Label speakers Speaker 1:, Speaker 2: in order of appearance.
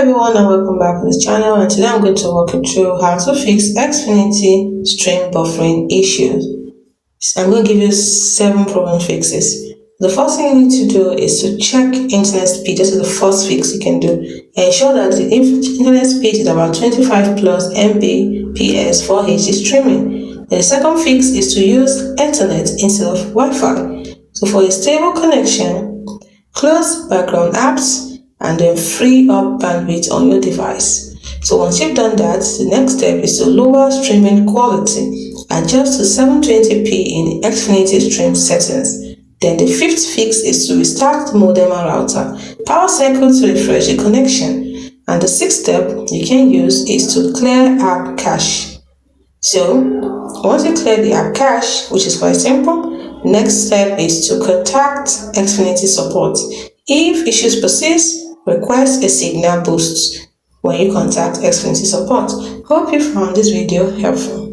Speaker 1: everyone and welcome back to this channel, and today I'm going to walk you through how to fix Xfinity stream buffering issues. I'm going to give you 7 problem fixes. The first thing you need to do is to check internet speed. This is the first fix you can do. Ensure that the internet speed is about 25 plus Mbps for HD streaming. The second fix is to use Ethernet instead of Wi-Fi. So for a stable connection, close background apps and then free up bandwidth on your device. So once you've done that, the next step is to lower streaming quality. Adjust to 720p in Xfinity stream settings. Then the fifth fix is to restart the modem and router. Power cycle to refresh the connection. And the sixth step you can use is to clear app cache. So once you clear the app cache, which is quite simple, the next step is to contact Xfinity support. If issues persist, request a signal boost when you contact Xfinity support. Hope you found this video helpful.